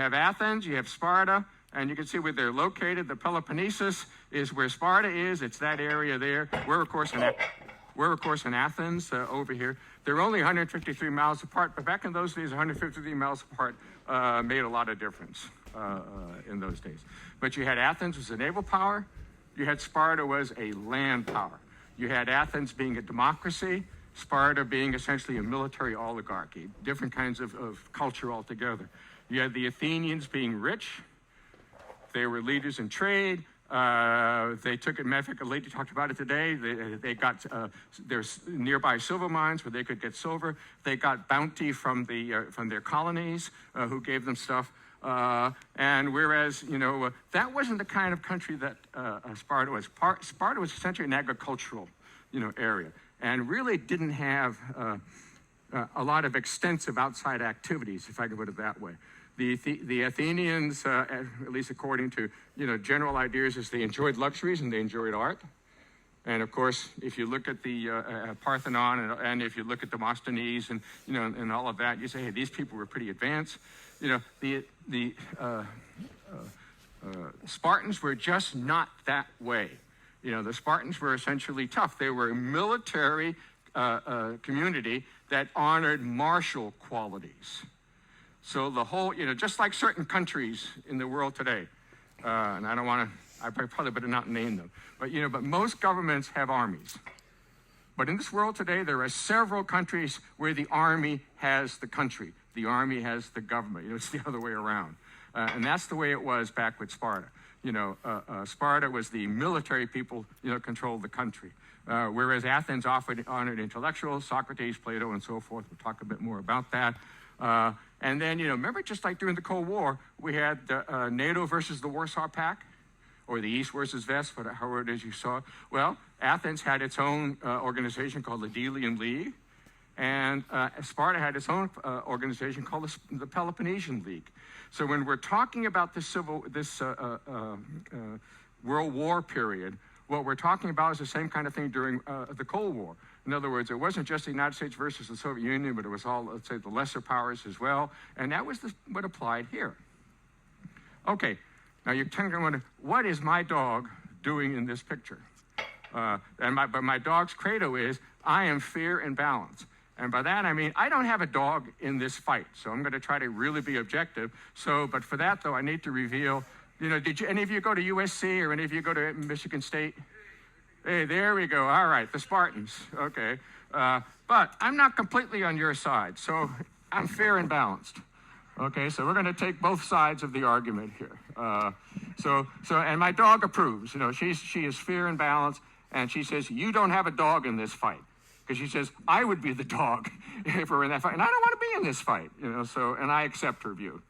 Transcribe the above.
have Athens, you have Sparta, and you can see where they're located. The Peloponnesus is where Sparta is. It's that area there. We're, of course, in Athens over here. They're only 153 miles apart, but back in those days, 153 miles apart made a lot of difference in those days. But you had Athens was a naval power. You had Sparta was a land power. You had Athens being a democracy, Sparta being essentially a military oligarchy, different kinds of culture altogether. You had the Athenians being rich. They were leaders in trade. They took it, matter of fact, a lady talked about it today. They got, there's nearby silver mines where they could get silver. They got bounty from their colonies who gave them stuff. And whereas, that wasn't the kind of country that Sparta was. Sparta was essentially an agricultural, area, and really didn't have a lot of extensive outside activities, if I can put it that way. The Athenians, at least according to general ideas, is they enjoyed luxuries and they enjoyed art. And of course, if you look at the Parthenon and if you look at Demosthenes and and all of that, you say, hey, these people were pretty advanced. The Spartans were just not that way. The Spartans were essentially tough. They were a military community that honored martial qualities. So the whole, just like certain countries in the world today, and I don't want to, I probably better not name them, but most governments have armies. But in this world today, there are several countries where the army has the country. The army has the government. It's the other way around. And that's the way it was back with Sparta. Sparta was the military people, controlled the country. Whereas Athens honored intellectuals, Socrates, Plato, and so forth. We'll talk a bit more about that. And then, remember, just like during the Cold War, we had NATO versus the Warsaw Pact, or the East versus West, however it is you saw it. Well, Athens had its own organization called the Delian League, and Sparta had its own organization called the Peloponnesian League. So when we're talking about this World War period, what we're talking about is the same kind of thing during the Cold War. In other words, it wasn't just the United States versus the Soviet Union, but it was all, let's say, the lesser powers as well. And that was what applied here. Okay, now you're going to wonder, what is my dog doing in this picture? But my dog's credo is, I am fear and balance. And by that, I mean, I don't have a dog in this fight. So I'm going to try to really be objective. But for that, though, I need to reveal, did any of you go to USC or any of you go to Michigan State? Hey, there we go. All right, the Spartans. Okay. But I'm not completely on your side, so I'm fair and balanced. Okay, so we're going to take both sides of the argument here. And my dog approves. She is fair and balanced, and she says, you don't have a dog in this fight. Because she says, I would be the dog if we're in that fight. And I don't want to be in this fight, and I accept her view.